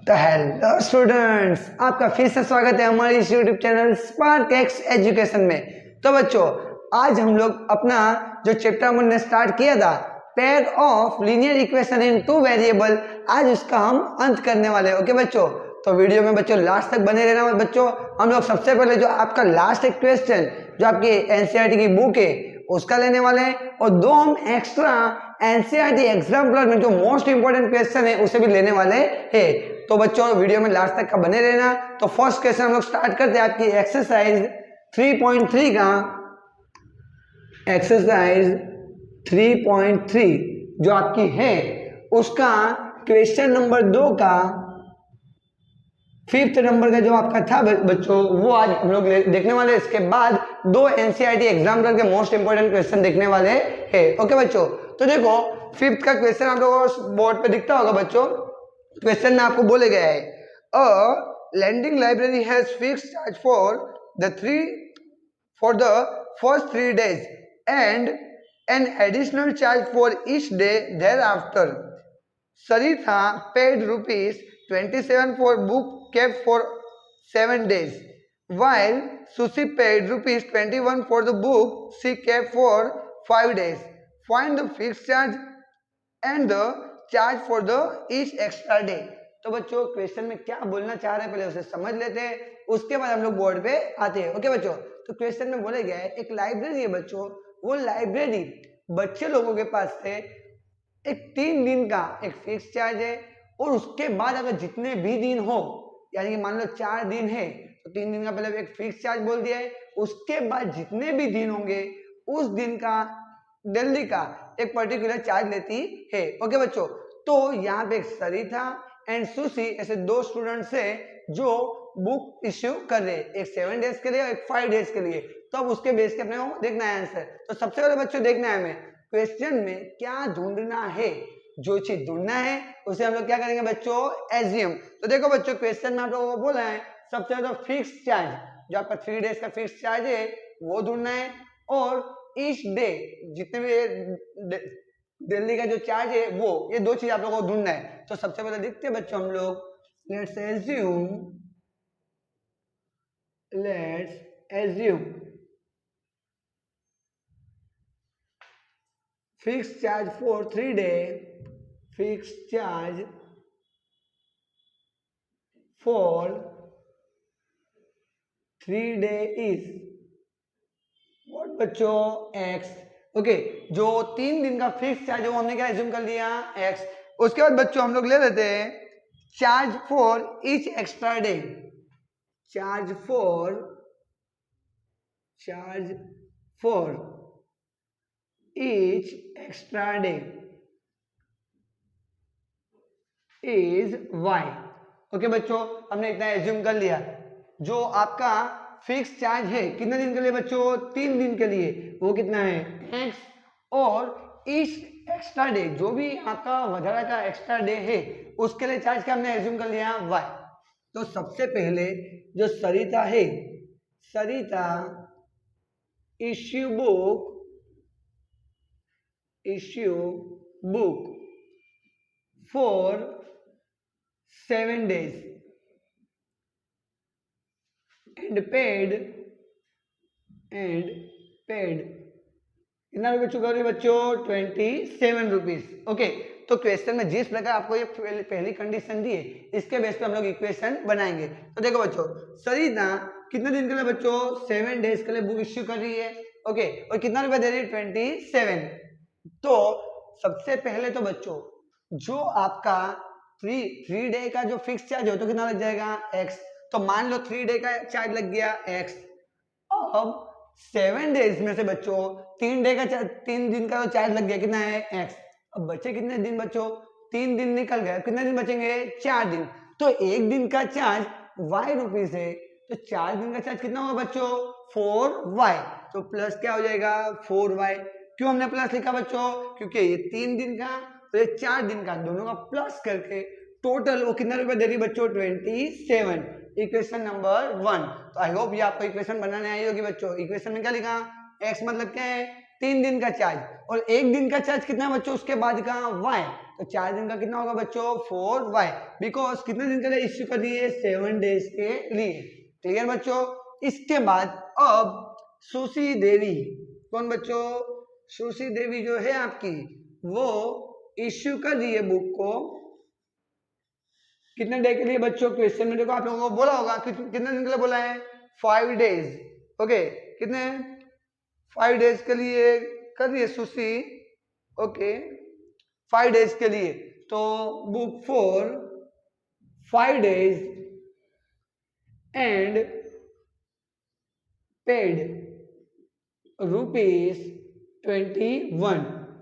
तो hello students, आपका फिर से स्वागत है हमारे इस YouTube channel spark x education में। तो बच्चों, आज हम लोग अपना जो चैप्टर हमने स्टार्ट किया था pair of linear equation in two variable, आज उसका हम अंत करने वाले हैं। ओके बच्चों, तो वीडियो में बच्चों लास्ट तक बने रहना। बच्चों, हम लोग सबसे पहले जो आपका लास्ट एक क्वेश्चन जो आपकी एनसीईआरटी की बुक है उसका लेने वाले हैं, और दो हम एक्स्ट्रा एनसीईआरटी एग्जाम्पलर में जो मोस्ट इंपोर्टेंट क्वेश्चन है उसे भी लेने वाले हैं। तो बच्चों, वीडियो में लास्ट तक का बने रहना। तो फर्स्ट क्वेश्चन हम लोग स्टार्ट करते हैं आपकी एक्सरसाइज 3.3 का। एक्सरसाइज 3.3 जो आपकी है उसका क्वेश्चन नंबर 2 का 5th नंबर का जो आपका था बच्चों, वो आज हम लोग देखने वाले। इसके बाद दो एनसीईआरटी एग्जाम्पलर के मोस्ट इंपोर्टेंट क्वेश्चन देखने वाले हैं। ओके बच्चों, तो देखो 5th का क्वेश्चन आप लोगों को बोर्ड पे दिखता होगा बच्चों। क्वेश्चन में आपको बोले गया है a lending library has fixed charge for the first 3 days and an additional charge for each day thereafter. Saritha paid rupees 27 for book kept for 7 days, while Susi paid rupees 21 for the book she kept for 5 days. Find the fixed charge and the charge for the each extra day. तो बच्चों, question में क्या बोलना चाह रहे हैं पहले उसे समझ लेते हैं, उसके बाद हम लोग बोर्ड पे आते हैं। ओके बच्चों, तो क्वेश्चन में बोले गया है एक लाइब्रेरी है बच्चों, वो लाइब्रेरी बच्चे लोगों के पास से एक 3 दिन का एक फिक्स चार्ज है, और उसके बाद अगर जितने भी दिन हो, यानी कि मान लो 4 दिन है तो 3 दिन का पहले एक फिक्स चार्ज बोल दिया है, उसके बाद जितने भी दिन होंगे उस दिन का दिल्ली का एक पर्टिकुलर चार्ज लेती है। ओके बच्चों, तो यहाँ पे एक सरिता एंड सुशी ऐसे 2 स्टूडेंट्स है जो बुक इश्यू कर रहे हैं, एक 7 डेज के लिए और एक 5 डेज के लिए। तो अब उसके बेस के अपने को देखना है आंसर। तो सबसे पहले बच्चों देखना है हमें क्वेश्चन में क्या ढूंढना है। जो चीज ढूंढना है उसे हम लोग क्या करेंगे बच्चों, एज्यूम। तो देखो बच्चों, क्वेश्चन में आप लोगों को बोला है सबसे पहले फिक्स चार्ज, जो आपका 3 डेज का फिक्स चार्ज है वो ढूंढना है, और ईच डे जितने भी दिल्ली का जो चार्ज है वो, ये 2 चीज आप लोगों को ढूंढना है। तो सबसे पहले देखते हैं बच्चों हम लोग, let's assume fix charge for 3 day, fix charge for 3 day is what बच्चों, एक्स। ओके, जो 3 दिन का फिक्स चार्ज है वो हमने क्या एज्यूम कर लिया, एक्स। उसके बाद बच्चों हम लोग ले लेते हैं charge for each extra day, charge for each extra day is y. Okay बच्चों, हमने इतना एज्यूम कर लिया। जो आपका फिक्स चार्ज है कितने दिन के लिए बच्चों, 3 दिन के लिए, वो कितना है, एक्स। और ईच एक्स्ट्रा डे, जो भी आपका वधारा का एक्स्ट्रा डे है उसके लिए चार्ज का हमने एज्यूम कर लिया, वाई। तो सबसे पहले जो सरिता है, Sarita issue book for 7 days and paid कितना रुपये चुका रही बच्चों, 27 रुपीज। ओके, तो क्वेश्चन में जिस प्रकार आपको ये पहली कंडीशन दी है इसके बेस पे हम लोग इक्वेशन बनाएंगे। तो देखो बच्चों, सरिता कितने दिन के लिए बच्चों, 7 डेज के लिए बुक इश्यू कर रही है। ओके, और कितना रुपया दे रही है, 27। तो सबसे पहले तो बच्चों जो आपका 3 डे का जो फिक्स चार्ज हो तो कितना लग जाएगा, एक्स। तो मान लो 3 डे का चार्ज लग गया एक्स। अब 7 डेज में से बच्चों 3 दिन का जो चार्ज लग गया कितना है, एक्स। अब बचे कितने दिन बच्चों, 3 दिन निकल गए, कितने दिन बचेंगे, 4 दिन। तो 1 दिन का चार्ज वाई रुपीज है, तो 4 दिन का चार्ज कितना होगा बच्चों, 4y। तो प्लस क्या हो जाएगा, 4y। क्यों हमने प्लस लिखा बच्चों, क्योंकि ये 3 दिन का तो ये 4 दिन का, दोनों का प्लस करके टोटल वो कितना रुपया दे रही बच्चों, 27। Equation number 1। तो आई होप ये आपको इक्वेशन बनाने आई होगी बच्चों। इक्वेशन में क्या लिखा, x मतलब क्या है, 3 दिन का चार्ज, और 1 दिन का चार्ज कितना बच्चों उसके बाद का y, तो 4 दिन का कितना होगा बच्चों 4y, बिकॉज कितने दिन के लिए इश्यू कर रही है 7 डेज के लिए। क्लियर बच्चों। इसके बाद अब सुशी देवी, कौन बच्चों, सुशी देवी जो है आपकी वो इश्यू कर रही है बुक को कितने डे के लिए बच्चों, क्वेश्चन में देखो आप लोगों को बोला होगा कि कितने दिन के लिए बोला है 5 डेज, ओके कितने 5 डेज के लिए कर रही है सुशी, ओके 5 डेज के लिए, तो book for 5 days and paid ₹21,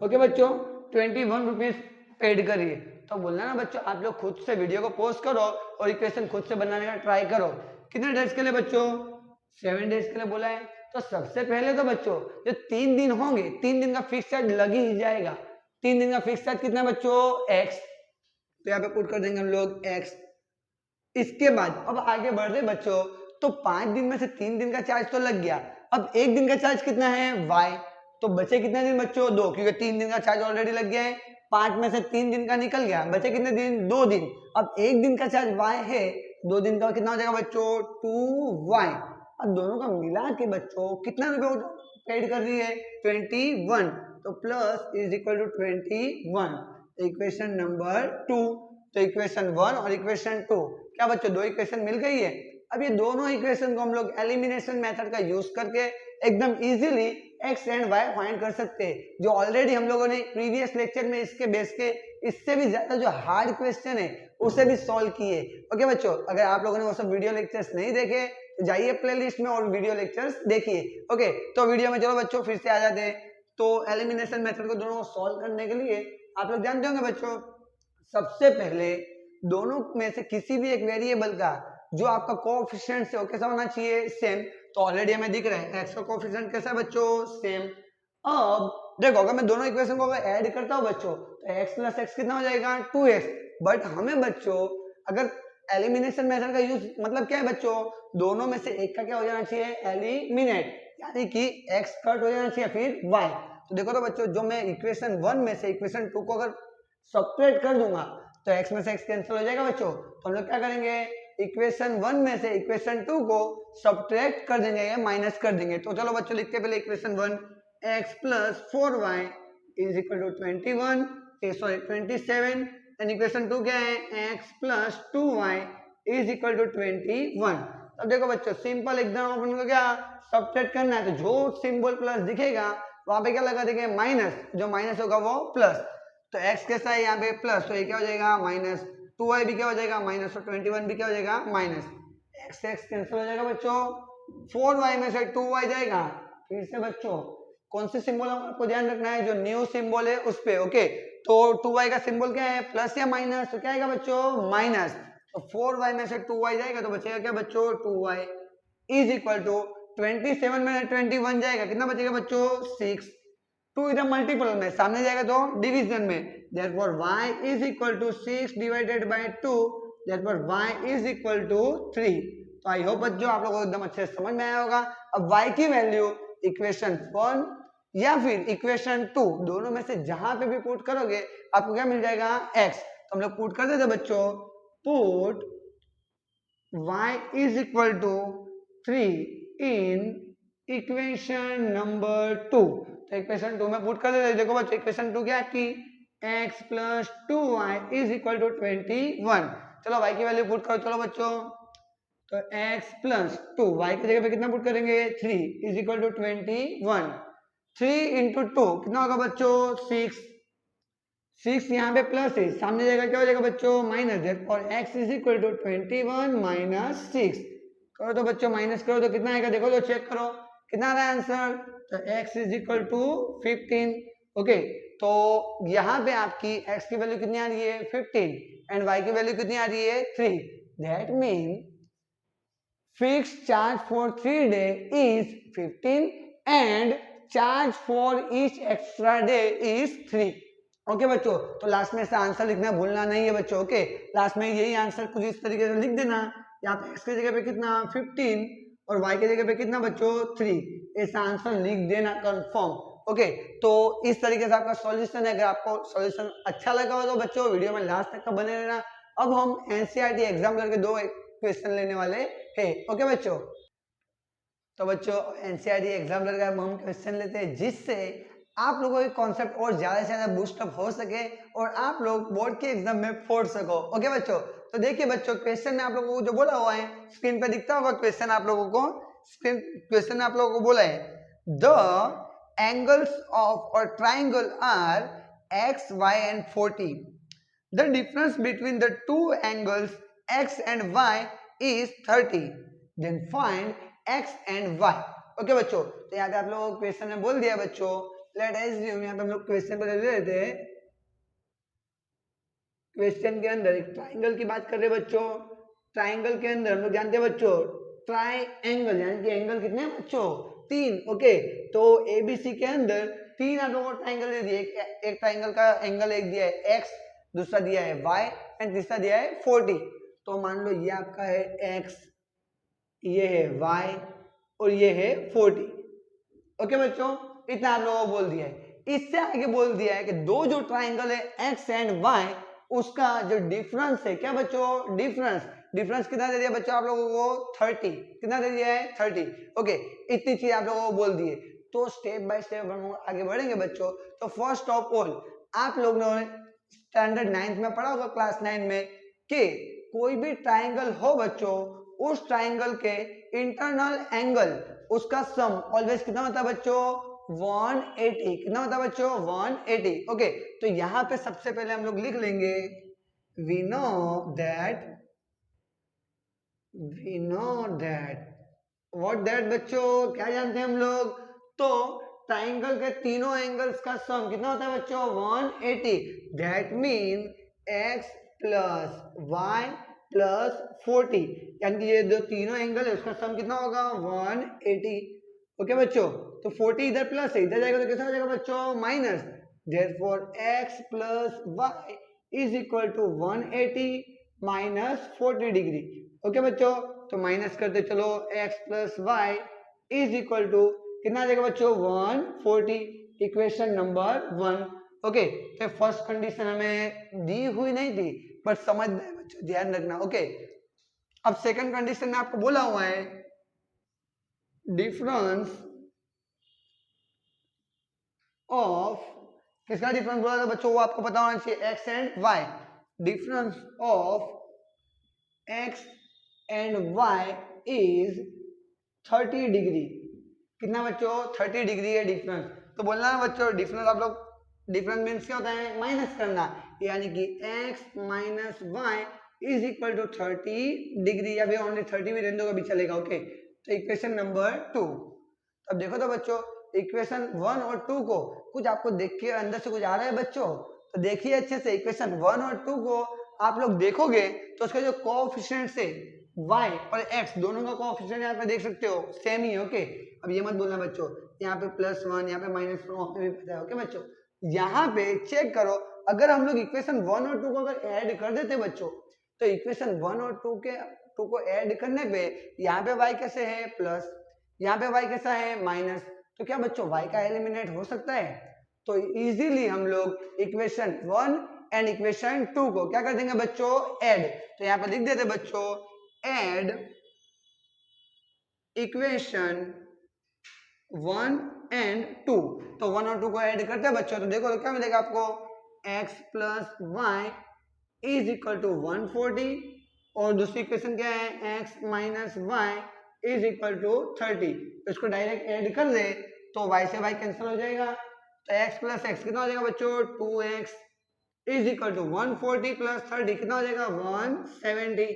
okay बच्चों 21 रुपीज पेड करिए। तो बोलना ना बच्चों आप लोग खुद से वीडियो को पोस्ट करो और इक्वेशन खुद से बनाने का ट्राई करो। कितने डेज के लिए बच्चों 7 डेज के लिए बोला है, तो सबसे पहले तो बच्चों जो 3 दिन होंगे 3 दिन का फिक्स चार्ज लग ही जाएगा। 3 दिन का फिक्स चार्ज कितना बच्चों x, तो यहाँ पे पुट कर देंगे हम लोग x। इसके बाद अब आगे बढ़ रहे बच्चों, तो 5 दिन में से 3 दिन का चार्ज तो लग गया, अब 1 दिन का चार्ज कितना है y, तो बचे कितने दिन बच्चों 2, क्योंकि 3 दिन का चार्ज ऑलरेडी लग गया है, 5 में से 3 दिन का निकल गया, बचे कितने दिन 2 दिन। अब 1 दिन का चार्ज y है, 2 दिन का कितना हो जाएगा बच्चों 2y। अब दोनों का मिला के बच्चों कितना रुपए पेड कर रही है 21, तो plus is equal to 21, equation number 2। तो इक्वेशन 1 और इक्वेशन 2 क्या बच्चों 2 इक्वेशन मिल गई है। अब ये दोनों इक्वेशन को हम लोग एलिमिनेशन मेथड का यूज करके एकदम easily x and y find कर सकते हैं, जो ऑलरेडी हम लोगों ने प्रीवियस लेक्चर में इसके बेस के इससे भी ज्यादा जो हार्ड क्वेश्चन है उसे भी सॉल्व किए। ओके बच्चों, अगर आप लोगों ने वो सब वीडियो लेक्चर्स नहीं देखे तो जाइए प्लेलिस्ट में और वीडियो लेक्चर्स देखिए। ओके तो वीडियो में चलो बच्चों फिर से आ जाते हैं। तो एलिमिनेशन मेथड को दोनों को सॉल्व करने के लिए आप लोग जानते होंगे बच्चों, सबसे पहले दोनों में से किसी भी एक वेरिएबल का जो आपका कोएफिशिएंट है वो कैसा होना चाहिए सेम। तो ऑलरेडी हमें दिख रहा है x का कोएफिशिएंट कैसा है बच्चों सेम। अब देखो अगर मैं दोनों इक्वेशन को अगर ऐड करता हूं बच्चों तो x प्लस x कितना हो जाएगा 2x, बट हमें बच्चों अगर एलिमिनेशन मेथड का यूज मतलब क्या है बच्चों, दोनों में से एक का क्या हो जाना चाहिए एलिमिनेट, यानी कि x कट हो जाना चाहिए फिर y। तो देखो तो बच्चों जो मैं इक्वेशन 1 में से इक्वेशन 2 को अगर सब्ट्रैक्ट कर दूंगा तो x में से x कैंसिल हो जाएगा बच्चों। तो हम लोग क्या करेंगे इक्वेशन 1 में से इक्वेशन 2 को सब्ट्रैक्ट कर देंगे या माइनस कर देंगे। तो चलो बच्चों लिखते हैं पहले equation 1 x plus 4y is equal to 27 and equation 2 क्या है x plus 2y is equal to 21। अब देखो बच्चों सिंपल एकदम अपन को क्या सब्ट्रैक्ट करना है, तो जो सिंबल प्लस दिखेगा वहां पे क्या लगा देंगे माइनस, जो माइनस होगा वो प्लस। तो x कैसा है यहाँ पे प्लस, तो ये क्या हो जाएगा माइनस, 2y भी क्या हो जाएगा माइनस, और 21 भी क्या हो जाएगा माइनस, x x कैंसिल हो जाएगा बच्चों, 4y में से 2y जाएगा। फिर से बच्चों कौन से सिंबल आपको ध्यान रखना है, जो न्यू सिंबल है उस पे। ओके तो 2y का सिंबल क्या है प्लस या माइनस, तो क्या आएगा बच्चों माइनस, तो 4y में से 2y जाएगा तो बचेगा क्या बच्चों 2y इज इक्वल टू 27 में 21 जाएगा, कितना बचेगा बच्चों 6। 2 इधर मल्टीपल में सामने जाएगा तो डिवीजन में, therefore y is equal to 6 divided by 2, therefore y is equal to 3। तो आई होप बच्चों आप लोगों को एकदम अच्छे से समझ में आया होगा। अब y की वैल्यू इक्वेशन 1 या फिर इक्वेशन 2 दोनों में से जहां पे भी पुट करोगे आपको क्या मिल जाएगा x। तो हम लोग पुट कर देते बच्चों, put y is equal to 3 in equation number 2। तो इक्वेशन 2 में पुट कर देते, देखो बच्चों इक्वेशन 2 क्या है आपकी x plus 2y is equal to 21। चलो y की वैल्यू पुट करो चलो बच्चों, तो x प्लस 2 y की जगह पे कितना पुट करेंगे 3 इज इक्वल टू 21। 3 इंटू 2 कितना होगा बच्चों 6, 6 यहाँ पे प्लस है सामने जाएगा क्या हो जाएगा बच्चों माइनस, और x is equal to 21 minus 6। करो तो बच्चों माइनस करो तो कितना आएगा, देखो तो चेक करो कितना आ रहा है आंसर, तो x is equal to 15। Okay तो यहाँ पे आपकी x की वैल्यू कितनी आ रही है 15 एंड y की वैल्यू कितनी आ रही है 3। That mean fix charge for 3 day is 15 and charge for each extra day is 3। Okay बच्चों तो लास्ट में इसका आंसर लिखना भूलना नहीं है बच्चों। ओके लास्ट में यही आंसर कुछ इस तरीके से लिख देना, यहाँ पे x की जगह पे कितना 15 और y की जगह पे कितना बच्चों 3, ऐसा आंसर लिख देना कंफर्म। ओके, तो इस तरीके से आपका सॉल्यूशन है। अगर आपको सॉल्यूशन अच्छा लगा हो तो बच्चों वीडियो में लास्ट तक का बने रहना। अब हम एनसीईआरटी एग्जाम करके 2 क्वेश्चन लेने वाले हैं। ओके बच्चों, तो बच्चों एनसीईआरटी एग्जाम करके हम क्वेश्चन लेते हैं जिससे आप लोगों के कॉन्सेप्ट और ज्यादा से ज्यादा बूस्टअप हो सके और आप लोग बोर्ड के एग्जाम में फोड़ सको। ओके बच्चों, तो देखिए बच्चों क्वेश्चन में आप लोगों को जो बोला हुआ है स्क्रीन पे दिखता होगा क्वेश्चन आप लोगों को। स्क्रीन क्वेश्चन में आप लोगों को बोला है the angles of a triangle are x y and 40. The difference between the two angles x and y is 30. Then find x and y. Okay बच्चों, तो यहाँ पे आप लोग क्वेश्चन में बोल दिया बच्चों। लेट एज्यूम यहाँ पे हम लोग क्वेश्चन पर ले लेते हैं। क्वेश्चन के अंदर एक ट्राइंगल की बात कर रहे हैं बच्चों। ट्राइंगल के अंदर हम लोग जानते हैं बच्चों ट्राइंगल यानी कि एंगल कितने हैं बच्चों 3। ओके, तो एबीसी के अंदर 3 आप लोगों को ट्राइंगल दे दिए। एक ट्राइंगल का एंगल एक दिया है x, दूसरा दिया है y एंड तीसरा दिया है 40। तो मान लो ये आपका है x, ये है y और ये है 40। ओके बच्चों, इतना आप लोगों को बोल दिया है। इससे आगे बोल दिया है कि दो जो ट्राइंगल है x एंड y उसका जो डिफरेंस है क्या बच्चों, डिफरेंस कितना दे दिया बच्चों आप लोगों को 30। कितना दे दिया है 30। ओके, इतनी चीज आप लोगों को बोल दिए। तो स्टेप बाय स्टेप हम आगे बढ़ेंगे बच्चों। तो फर्स्ट ऑफ ऑल आप लोगों ने स्टैंडर्ड 9th में पढ़ा होगा क्लास 9 में कि कोई भी ट्राइंगल हो बच्चों उस ट्राइंगल के इंटरनल एंगल उसका सम ऑलवेज कितना होता है बच्चों 180। कितना होता है बच्चों 180। ओके, तो यहाँ पे सबसे पहले हम लोग लिख लेंगे we know that what that बच्चों क्या जानते हैं हम लोग। तो ट्राइंगल के तीनों एंगल्स का सम कितना होता है बच्चों 180। That mean x plus y plus 40 यानी कि ये जो तीनों एंगल है उसका सम कितना होगा 180। ओके बच्चों, तो 40 इधर प्लस है, इधर जाएगा तो कैसा हो जाएगा बच्चों minus. Therefore x plus y is equal to 180 minus 40 degree. Okay बच्चों, तो माइनस करते चलो x plus y is equal to कितना आ जाएगा बच्चों 140। Equation number 1। ओके, तो फर्स्ट कंडीशन हमें दी हुई नहीं थी बट समझ गए बच्चों, ध्यान रखना। ओके, अब सेकंड कंडीशन में आपको बोला हुआ है डिफरेंस ऑफ, किसका डिफरेंस बोला था बच्चों वो आपको पता होना चाहिए x and y। Difference of x and y is 30 degree. कितना बच्चों 30 डिग्री है डिफरेंस। तो बोलना है बच्चों डिफरेंस आप लोग, डिफरेंस मीन्स क्या होता है माइनस करना, यानी कि x minus y is equal to 30 degree या फिर ओनली 30 भी रहने दो भी चलेगा। ओके, तो इक्वेशन नंबर 2। अब देखो तो बच्चों इक्वेशन 1 और 2 को कुछ आपको देख के अंदर से कुछ आ रहा है बच्चों, तो देखिए अच्छे से इक्वेशन 1 और 2 को आप लोग देखोगे तो उसका जो कोएफिशिएंट्स है y और x दोनों का कोएफिशिएंट यहाँ पे देख सकते हो सेम ही है। ओके, अब ये मत बोलना बच्चों यहाँ पे +1 यहाँ पे -1 भी पता है। ओके बच्चों, यहाँ पे चेक करो अगर हम लोग इक्वेशन 1 और 2 को अगर ऐड कर देते बच्चों तो इक्वेशन 1 और 2 को ऐड करने पे यहाँ पे y कैसे है प्लस, यहाँ पे y कैसा है माइनस, तो क्या बच्चों y का एलिमिनेट हो सकता है। तो इजीली हम लोग इक्वेशन 1 एंड इक्वेशन 2 को क्या कर देंगे बच्चों ऐड। तो यहाँ पे लिख देते बच्चों ऐड इक्वेशन 1 एंड 2। तो 1 और 2 को ऐड करते हैं बच्चों तो देखो तो क्या मिलेगा आपको x plus y is equal to 140 और दूसरी इक्वेशन क्या है x minus y is equal to 30। इसको डायरेक्ट ऐड कर दे तो y से y कैंसिल हो जाएगा। तो x प्लस x कितना हो जाएगा बच्चों 2x is equal to 140 plus 30 कितना हो जाएगा 170।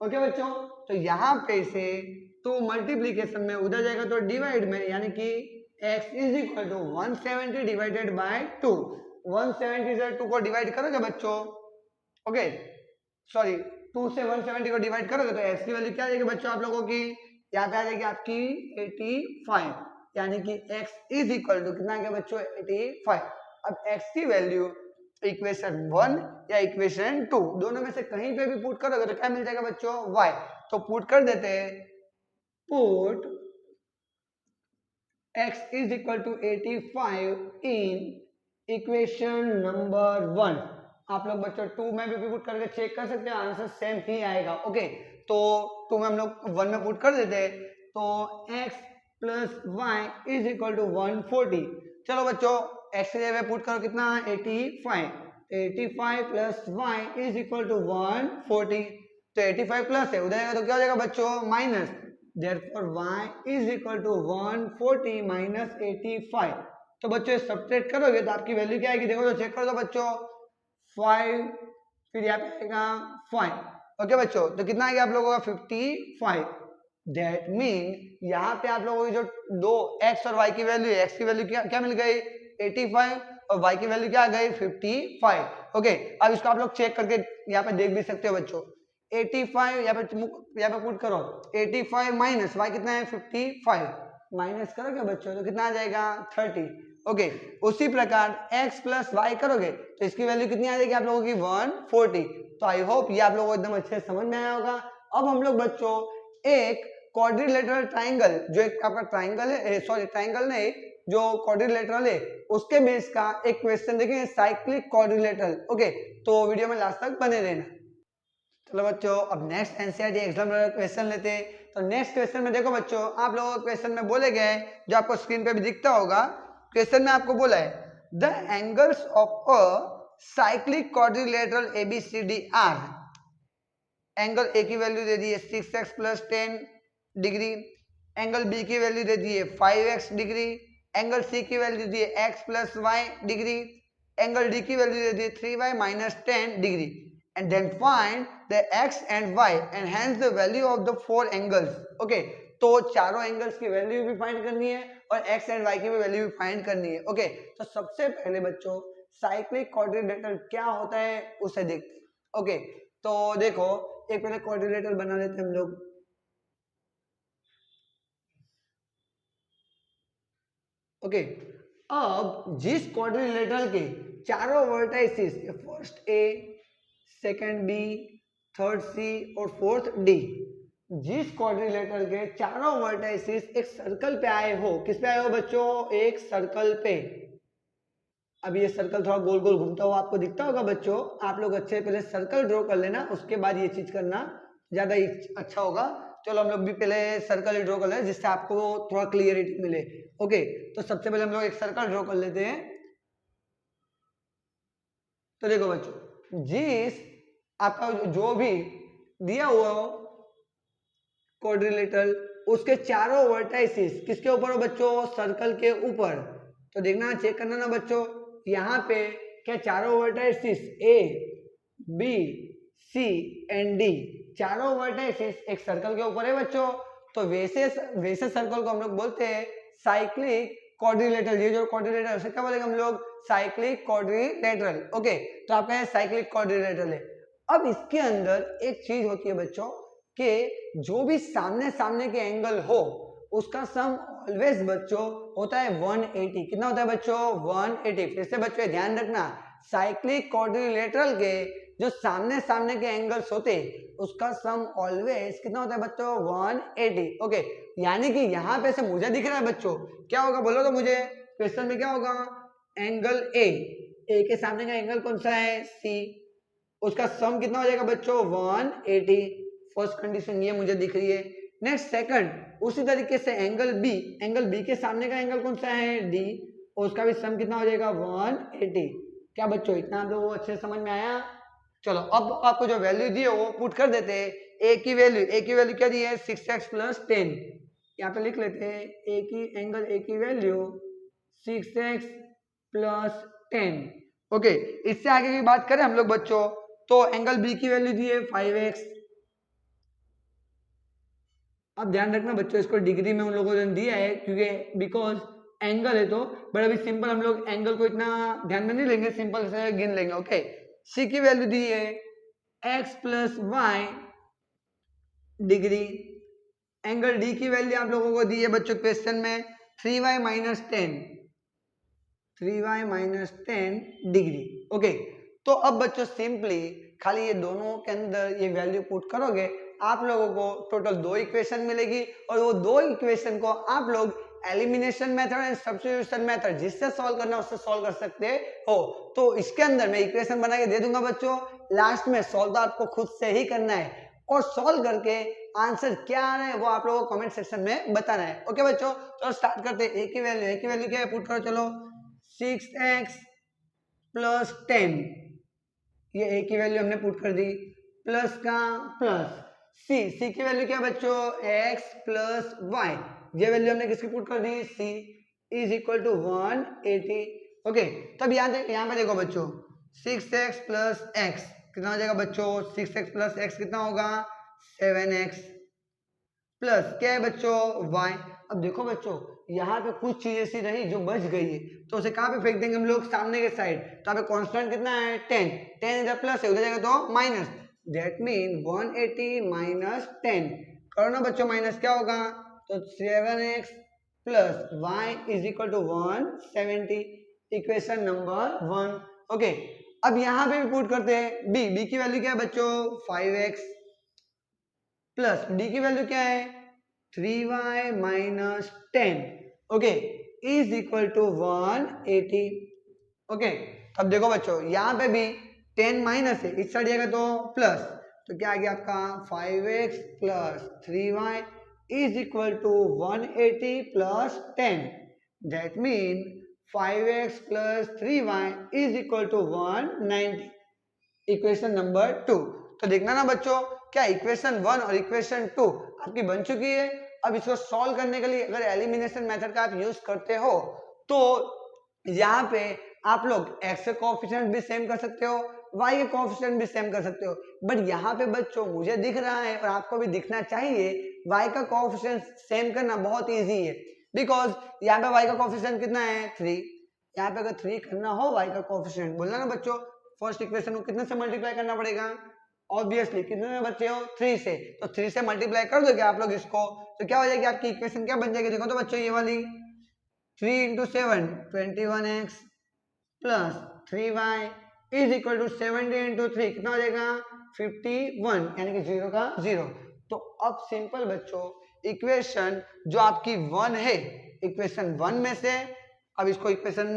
ओके बच्चों, तो यहाँ पे से तो मल्टीप्लीकेशन में उधर जाएगा तो डिवाइड में, यानी कि x is equal to 170 divided by 2। 170 से 2 को डिवाइड करोगे बच्चों, ओके सॉरी 2 से 170 को डिवाइड करोगे तो x की वैल्यू क्या आ जाएगी बच्चों आप लोगों की, यहाँ पे आ जाएगी आपकी 85, यानी कि x इज इक्वल टू कितना आ गया बच्चों 85। अब x की वैल्यू इक्वेशन 1 या इक्वेशन 2 दोनों में से कहीं पे भी पुट करोगे तो क्या मिल जाएगा बच्चों y। तो पुट कर देते हैं, put x is equal to 85 in equation number 1। आप लोग बच्चों 2 में भी पुट करके चेक कर सकते हैं, आंसर सेम ही आएगा। ओके, तो 2 में हम लोग 1 में पुट कर देते हैं, तो x plus y is equal to 140। चलो बच्चों x की जगह पुट करो कितना, 85। 85 plus y is equal to 140। तो 85 प्लस है, उधर तो क्या हो जाएगा बच्चों, minus. Therefore y is equal to 140 minus 85। तो बच्चों सब्ट्रैक्ट करोगे तो आपकी वैल्यू क्या आएगी, देखो तो चेक कर दो बच्चों, 5, फिर यहाँ पे आएगा 5। ओके बच्चों, तो कितना आएगा आप लोगों का, 55। दैट मीन यहाँ पे आप लोगों की जो दो x और y की वैल्यू है, x की वैल्यू क्या मिल गई, 85, और y की वैल्यू क्या आ गई, 55। ओके, अब इसको आप लोग चेक करके यहाँ पे देख भी सकते हो बच्चों। 85 यहाँ पे पुट करो, 85 माइनस y कितना है, 55, माइनस करोगे बच्चों तो कितना आ जाएगा, 30। ओके, उसी प्रकार x प्लस वाई करोगे तो इसकी वैल्यू कितनी आ जाएगी आप लोगों की, 140। तो आई होप ये आप लोगों को एकदम अच्छे से समझ में आया होगा। अब हम लोग बच्चों एक क्वाड्रिलेटरल ट्राइंगल, जो एक आपका ट्राइंगल है, सॉरी ट्राइंगल नहीं, जो क्वाड्रिलेटरल है उसके बेस का एक क्वेश्चन देखेंगे, साइक्लिक क्वाड्रिलेटरल। ओके, तो वीडियो में लास्ट तक बने रहना। चलो बच्चों अब नेक्स्ट एनसीईआरटी एग्जाम क्वेश्चन लेते हैं। तो नेक्स्ट क्वेश्चन में देखो बच्चों, आप लोगों को क्वेश्चन में बोले गए, जो आपको स्क्रीन पे भी दिखता होगा, क्वेश्चन में आपको बोला है the angles of a cyclic quadrilateral ABCD are. Angle A की वैल्यू दे दी है 6x plus 10 degree, angle B की वैल्यू दे दी है 5x डिग्री, एंगल सी की वैल्यू दी है x plus y degree, angle D की वैल्यू दे दी है 3y minus 10 degree, and then find the x and y and hence the value of the four angles। okay, तो चारों angles की वैल्यू भी फाइंड करनी है और x एंड y की भी वैल्यू भी फाइंड करनी है। ओके, तो सबसे पहले बच्चों साइक्लिक क्वाड्रिलेटरल क्या होता है उसे देखते हैं। ओके, तो देखो एक पहले क्वाड्रिलेटरल बना लेते हैं हम लोग। ओके, अब जिस क्वाड्रिलेटरल के चारों vertices, first A, second B, third C और फोर्थ डी, जिस क्वाड्रिलेटरल के चारों वर्टाइसिस एक सर्कल पे आए हो, किस पे आए हो बच्चों, एक सर्कल पे। अब ये सर्कल थोड़ा गोल गोल घूमता हुआ आपको दिखता होगा बच्चों, आप लोग अच्छे पहले सर्कल ड्रॉ कर लेना, उसके बाद ये चीज करना ज्यादा अच्छा होगा। चलो हम लोग भी पहले सर्कल ड्रॉ कर लें जिससे आपको थोड़ा क्लियरिटी मिले। ओके, तो सबसे पहले हम लोग एक सर्कल ड्रॉ कर लेते हैं। तो देखो बच्चों, जिस आपका जो भी दिया हुआ हो क्वाड्रिलेटरल, उसके चारों वर्टाइसिस किसके ऊपर हो बच्चों, सर्कल के ऊपर। तो देखना, चेक करना ना बच्चों, यहाँ पे क्या चारों vertices A, B, C and D, चारों वर्टाइसिस एक सर्कल के ऊपर है बच्चों। तो वैसे सर्कल को हम लोग बोलते हैं साइक्लिक क्वाड्रिलेटरल। ये जो क्वाड्रिलेटरल उसे क्या बोलेंगे हम लोग, साइक्लिक क्वाड्रिलेटरल। ओके, तो आपका साइक्लिक क्वाड्रिलेटरल है। अब इसके अंदर एक चीज होती है बच्चों कि जो भी सामने सामने के एंगल हो उसका सम ऑलवेज बच्चों होता है 180। कितना होता है बच्चों, 180। फिर से बच्चों ध्यान रखना, साइक्लिक क्वाड्रिलेटरल के जो सामने सामने के एंगल्स होते उसका सम ऑलवेज कितना होता है बच्चों, 180। ओके, यानी कि यहाँ पे से मुझे दिख रहा है बच्चों, क्या होगा बोलो तो मुझे, क्वेश्चन में क्या होगा, एंगल ए के सामने का एंगल कौन सा है, सी, उसका सम कितना हो जाएगा बच्चों, 180। फर्स्ट कंडीशन ये मुझे दिख रही है। नेक्स्ट सेकंड, उसी तरीके से एंगल बी के सामने का एंगल कौन सा है, डी, और उसका भी सम कितना हो जाएगा, 180। क्या बच्चों इतना आप लोगों को अच्छे समझ में आया। चलो अब आपको जो वैल्यू दी है वो पुट कर देते हैं। ए की वैल्यू क्या दी है, 6x प्लस 10। यहाँ पे लिख लेते हैं ए की वैल्यू 6x प्लस 10। ओके, इससे आगे की बात करें हम लोग बच्चों, तो एंगल बी की वैल्यू दी है 5x। अब ध्यान रखना बच्चों, इसको डिग्री में उन लोगों ने दिया है क्योंकि बिकॉज एंगल है तो, बट अभी सिंपल हम लोग एंगल को इतना ध्यान में नहीं लेंगे, सिंपल से गिन लेंगे। ओके, सी की वैल्यू दी है x plus y degree, angle D की वैल्यू आप लोगों को दी है बच्चों क्वेश्चन में 3y minus 10, 3y minus 10 degree. Okay, तो अब बच्चों सिंपली खाली ये दोनों के अंदर ये वैल्यू पुट करोगे, आप लोगों को टोटल 2 इक्वेशन मिलेगी और वो 2 इक्वेशन को आप लोग elimination method and substitution method, जिससे सॉल्व करना उससे सॉल्व कर सकते हो। तो इसके अंदर मैं इक्वेशन बना के दे दूंगा बच्चों, लास्ट में सॉल्व तो आपको खुद से ही करना है और सॉल्व करके आंसर क्या आ रहा है वो आप लोगों को कमेंट सेक्शन में बताना है। ओके बच्चों, तो स्टार्ट करते हैं। ए की वैल्यू क्या है पुट करो, चलो 6x प्लस 10, ये ए की वैल्यू हमने पुट कर दी, प्लस का प्लस सी की वैल्यू क्या है बच्चों, x प्लस वाई, ये वैल्यू हमने किसकी पुट कर दी, सी इज इक्वल टू 180। ओके, तब यहाँ पे देखो बच्चों 6x प्लस x कितना हो जाएगा बच्चों, 6x प्लस x कितना होगा 7x प्लस क्या है बच्चों y। अब देखो बच्चों यहाँ पे कुछ चीज ऐसी रही जो बच गई है, तो उसे कहाँ पे फेंक देंगे हम लोग, सामने के साइड। तो यहाँ पे कांस्टेंट कितना है 10, 10 इधर प्लस है, उधर जाएगा तो माइनस, दैट मीन 180 माइनस 10 करो ना बच्चों, माइनस क्या होगा, तो 7x plus y is equal to 170, equation number 1। Okay, अब यहाँ पे भी पुट करते हैं बी की वैल्यू क्या है बच्चों 5x प्लस डी की वैल्यू क्या है 3y minus 10, okay, is equal to 180। Okay, अब देखो बच्चों यहाँ पे भी 10 माइनस है, इस साइड जाएगा तो प्लस, तो क्या आ गया आपका 5x plus 3y is equal to 180 plus 10, that mean 5x plus 3y is equal to 190, equation number 2। तो देखना ना बच्चों, क्या इक्वेशन 1 और इक्वेशन 2 आपकी बन चुकी है। अब इसको सॉल्व करने के लिए अगर एलिमिनेशन मेथड का आप यूज करते हो तो यहाँ पे आप लोग x के कोएफिशिएंट भी सेम कर सकते हो, y के कोएफिशिएंट भी सेम कर सकते हो, बट यहाँ पे बच्चों मुझे दिख रहा है और आपको भी दिखना चाहिए y का कोएफिशिएंट सेम करना बहुत इजी है, बिकॉज यहाँ पे y का कोएफिशिएंट कितना है 3, यहाँ पे अगर 3 करना हो y का कोएफिशिएंट, बोलना ना बच्चों फर्स्ट इक्वेशन को कितने से मल्टीप्लाई करना पड़ेगा, ऑब्वियसली कितने में बच्चे हो 3 से, तो 3 से मल्टीप्लाई कर दोगे आप लोग इसको, तो क्या हो जाएगी आपकी इक्वेशन, क्या बन जाएगी, देखो तो बच्चों ये वाली 3 into 7 21x plus 3y is equal to 70 into 3 कितना हो जाएगा 51, यानी कि 0 का 0। तो अब सिंपल बच्चों इक्वेशन जो आपकी 1 है, इक्वेशन 1 में से अब इसको इक्वेशन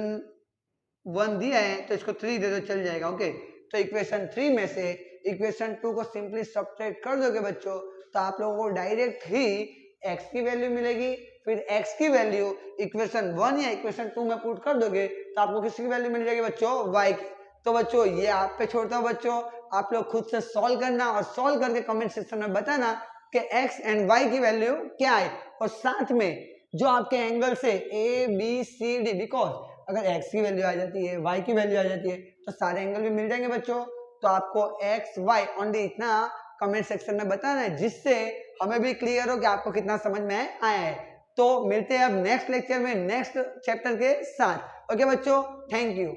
1 दिया है तो इसको 3 दे दो चल जाएगा। ओके, तो इक्वेशन 3 में से इक्वेशन 2 को सिंपली सब्ट्रैक्ट कर दोगे बच्चों, तो आप लोगों को डायरेक्ट ही x की वैल्यू मिलेगी, फिर x की वैल्यू इक्वेशन 1 या इक्वेशन 2 में पुट कर दोगे तो आपको किसकी वैल्यू मिल जाएगी बच्चों y की। तो बच्चों ये आप पे छोड़ता हूँ बच्चों, आप लोग खुद से सॉल्व करना और सॉल्व करके कमेंट सेक्शन में बताना कि x एंड y की वैल्यू क्या है, और साथ में जो आपके एंगल से A B C D, because अगर x की वैल्यू आ जाती है y की वैल्यू आ जाती है तो सारे एंगल भी मिल जाएंगे बच्चों। तो आपको x y ओनली इतना कमेंट सेक्शन में बताना है जिससे हमें भी क्लियर हो कि आपको कितना समझ में आया है। तो मिलते हैं अब नेक्स्ट लेक्चर में नेक्स्ट चैप्टर के साथ। ओके बच्चों, थैंक यू।